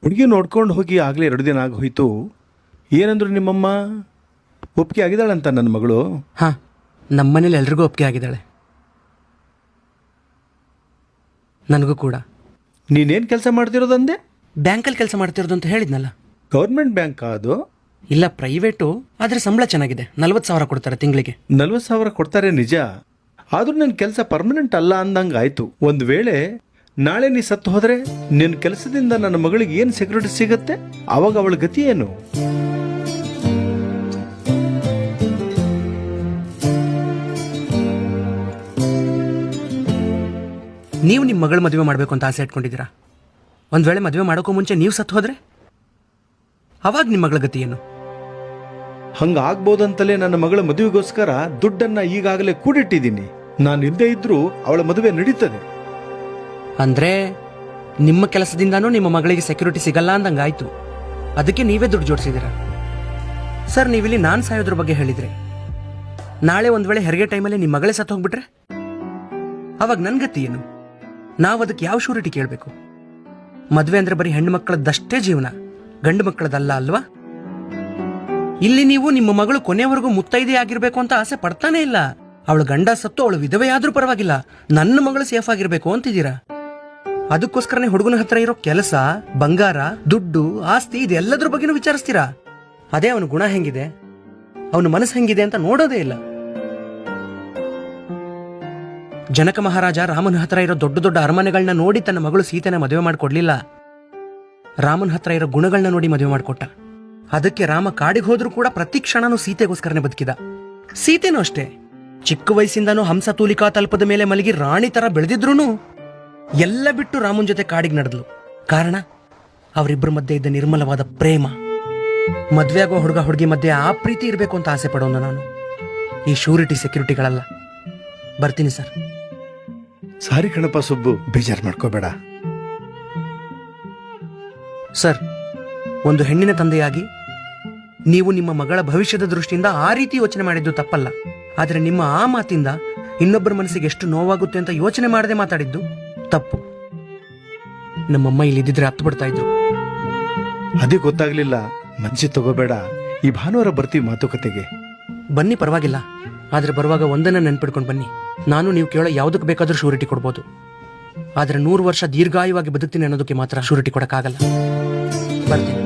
ಹುಡುಗಿ ನೋಡ್ಕೊಂಡು ಹೋಗಿ ಆಗಲೇ 2 ದಿನ ಆಗೋಯ್ತು. ಏನಂದ್ರು ನಿಮ್ಮಮ್ಮ? ಒಪ್ಪಿಗೆ ಆಗಿದ್ದಾಳಂತ ನನ್ನ ಮಗಳು? ಹಾಂ, ನಮ್ಮನೇಲಿ ಎಲ್ರಿಗೂ ಒಪ್ಪಿಗೆ ಆಗಿದ್ದಾಳೆ, ನನಗೂ ಕೂಡ. ನೀನೇನು ಕೆಲಸ ಮಾಡ್ತಿರೋದಂದೆ? ಬ್ಯಾಂಕಲ್ಲಿ ಕೆಲಸ ಮಾಡ್ತಿರೋದು ಅಂತ ಹೇಳಿದ್ನಲ್ಲ. ಗೌರ್ಮೆಂಟ್ ಬ್ಯಾಂಕ್ ಅದು? ಇಲ್ಲ, ಪ್ರೈವೇಟು. ಆದರೆ ಸಂಬಳ ಚೆನ್ನಾಗಿದೆ, 40,000 ಕೊಡ್ತಾರೆ ತಿಂಗಳಿಗೆ. 40,000 ಕೊಡ್ತಾರೆ ನಿಜ. ಆದರೂ ನನ್ನ ಕೆಲಸ ಪರ್ಮನೆಂಟ್ ಅಲ್ಲ ಅಂದಂಗೆ ಆಯಿತು. ಒಂದು ವೇಳೆ ನಾಳೆ ನೀ ಸತ್ತು ಹೋದರೆ ನಿನ್ನ ಕೆಲಸದಿಂದ ನನ್ನ ಮಗಳಿಗೆ ಏನು ಸೆಕ್ಯೂರಿಟಿ ಸಿಗುತ್ತೆ? ಆವಾಗ ಅವಳ ಗತಿ ಏನು? ನೀವು ನಿಮ್ಮ ಮಗಳ ಮದುವೆ ಮಾಡಬೇಕು ಅಂತ ಆಸೆ ಇಟ್ಕೊಂಡಿದ್ದೀರಾ. ಒಂದು ವೇಳೆ ಮದುವೆ ಮಾಡೋಕ್ಕೂ ಮುಂಚೆ ನೀವು ಸತ್ತು ಹೋದರೆ ಅವಾಗ ನಿಮ್ಮ ಮಗಳ ಗತಿ ಏನು? ಹಂಗಾಗ್ಬೋದಂತಲೇ ನನ್ನ ಮಗಳ ಮದುವೆಗೋಸ್ಕರ ದುಡ್ಡನ್ನ ಈಗಾಗಲೇ ಕೂಡಿಟ್ಟಿದ್ದೀನಿ. ನಾನು ಇಲ್ಲದೆ ಇದ್ರೂ ಅವಳ ಮದುವೆ ನಡೀತದೆ. ಅಂದರೆ ನಿಮ್ಮ ಕೆಲಸದಿಂದಾನೂ ನಿಮ್ಮ ಮಗಳಿಗೆ ಸೆಕ್ಯೂರಿಟಿ ಸಿಗಲ್ಲ ಅಂದಂಗಾಯ್ತು. ಅದಕ್ಕೆ ನೀವೇ ದುಡ್ಡು ಜೋಡಿಸಿದ್ದೀರಾ. ಸರ್, ನೀವಿಲ್ಲಿ ನಾನು ಸಾಯೋದ್ರ ಬಗ್ಗೆ ಹೇಳಿದ್ರಿ. ನಾಳೆ ಒಂದು ವೇಳೆ ಹೆರಿಗೆ ಟೈಮಲ್ಲಿ ನಿಮ್ಮ ಮಗಳೇ ಸತ್ತು ಹೋಗ್ಬಿಟ್ರೆ ಅವಾಗ ನನ್ನ ಗತಿ ಏನು? ನಾವು ಅದಕ್ಕೆ ಯಾವ ಶೂರಿಟಿ ಕೇಳಬೇಕು? ಮದುವೆ ಅಂದರೆ ಬರೀ ಹೆಣ್ಣು ಮಕ್ಕಳದ್ದಷ್ಟೇ ಜೀವನ, ಗಂಡು ಮಕ್ಕಳದಲ್ಲ ಅಲ್ವಾ? ಇಲ್ಲಿ ನೀವು ನಿಮ್ಮ ಮಗಳು ಕೊನೆವರೆಗೂ ಮುತ್ತೈದೆ ಆಗಿರ್ಬೇಕು ಅಂತ ಆಸೆ ಪಡ್ತಾನೆ ಇಲ್ಲ. ಅವಳು ಗಂಡ ಸತ್ತು ಅವಳು ವಿಧವೆಯಾದ್ರೂ ಪರವಾಗಿಲ್ಲ, ನನ್ನ ಮಗಳು ಸೇಫ್ ಆಗಿರ್ಬೇಕು ಅಂತಿದ್ದೀರಾ. ಅದಕ್ಕೋಸ್ಕರನೇ ಹುಡುಗನ ಹತ್ರ ಇರೋ ಕೆಲಸ, ಬಂಗಾರ, ದುಡ್ಡು, ಆಸ್ತಿ ಇದೆಲ್ಲದ್ರ ಬಗ್ಗೆನೂ ವಿಚಾರಿಸ್ತೀರಾ. ಅದೇ ಅವನ ಗುಣ ಹೆಂಗಿದೆ, ಅವನ ಮನಸ್ಸು ಹೆಂಗಿದೆ ಅಂತ ನೋಡೋದೇ ಇಲ್ಲ. ಜನಕ ಮಹಾರಾಜ ರಾಮನ ಹತ್ರ ಇರೋ ದೊಡ್ಡ ದೊಡ್ಡ ಅರಮನೆಗಳನ್ನ ನೋಡಿ ತನ್ನ ಮಗಳು ಸೀತೆನ ಮದುವೆ ಮಾಡಿಕೊಡ್ಲಿಲ್ಲ. ರಾಮನ ಹತ್ರ ಇರೋ ಗುಣಗಳನ್ನ ನೋಡಿ ಮದುವೆ ಮಾಡಿಕೊಟ್ಟ. ಅದಕ್ಕೆ ರಾಮ ಕಾಡಿಗೆ ಹೋದ್ರೂ ಕೂಡ ಪ್ರತಿ ಕ್ಷಣನೂ ಸೀತೆಗೋಸ್ಕರನೇ ಬದುಕಿದ. ಸೀತೆನೂ ಅಷ್ಟೇ, ಚಿಕ್ಕ ವಯಸ್ಸಿಂದಾನೂ ಹಂಸ ತೂಲಿಕಾ ತಲ್ಪದ ಮೇಲೆ ಮಲಗಿ ರಾಣಿ ತರ ಬೆಳೆದಿದ್ರು ಎಲ್ಲ ಬಿಟ್ಟು ರಾಮನ ಜೊತೆ ಕಾಡಿಗೆ ನಡೆದ್ಲು. ಕಾರಣ ಅವರಿಬ್ಬರ ಮಧ್ಯೆ ಇದ್ದ ನಿರ್ಮಲವಾದ ಪ್ರೇಮ. ಮದ್ವೆ ಆಗೋ ಹುಡುಗ ಹುಡುಗಿ ಮಧ್ಯೆ ಆ ಪ್ರೀತಿ ಇರಬೇಕು ಅಂತ ಆಸೆ ಪಡೋನು ನಾನು, ಈ ಶೂರಿಟಿ ಸೆಕ್ಯೂರಿಟಿಗಳಲ್ಲ. ಬರ್ತೀನಿ ಸರ್. ಸಾರಿ ಕಣಪ್ಪ ಸುಬ್ಬು, ಬೇಜಾರು ಮಾಡ್ಕೋಬೇಡ. ಸರ್, ಒಂದು ಹೆಣ್ಣಿನ ತಂದೆಯಾಗಿ ನೀವು ನಿಮ್ಮ ಮಗಳ ಭವಿಷ್ಯದ ದೃಷ್ಟಿಯಿಂದ ಆ ರೀತಿ ಯೋಚನೆ ಮಾಡಿದ್ದು ತಪ್ಪಲ್ಲ. ಆದರೆ ನಿಮ್ಮ ಆ ಮಾತಿಂದ ಇನ್ನೊಬ್ಬರ ಮನಸ್ಸಿಗೆ ಎಷ್ಟು ನೋವಾಗುತ್ತೆ ಅಂತ ಯೋಚನೆ ಮಾಡದೆ ಮಾತಾಡಿದ್ದು ತಪ್ಪು. ನಮ್ಮಮ್ಮ ಇಲ್ಲಿದ್ದಿದ್ರೆ ಹತ್ತು ಬಿಡ್ತಾ ಇದ್ರು. ಅದೇ ಗೊತ್ತಾಗ್ಲಿಲ್ಲ. ಮನ್ಸಿ ತಗೋಬೇಡ. ಈ ಭಾನುವಾರ ಬರ್ತೀವಿ ಮಾತುಕತೆಗೆ. ಬನ್ನಿ, ಪರವಾಗಿಲ್ಲ. ಆದರೆ ಬರುವಾಗ ಒಂದನ್ನ ನೆನ್ಪಿಡ್ಕೊಂಡು ಬನ್ನಿ. ನಾನು ನೀವು ಕೇಳೋ ಯಾವುದಕ್ಕೆ ಬೇಕಾದ್ರೂ ಶೂರಿಟಿ ಕೊಡ್ಬೋದು. ಆದರೆ 100 ವರ್ಷ ದೀರ್ಘಾಯುವಾಗಿ ಬದುಕ್ತೀನಿ ಅನ್ನೋದಕ್ಕೆ ಮಾತ್ರ ಶೂರಿಟಿ ಕೊಡಕ್ಕಾಗಲ್ಲ. ಬರ್ತೀನಿ.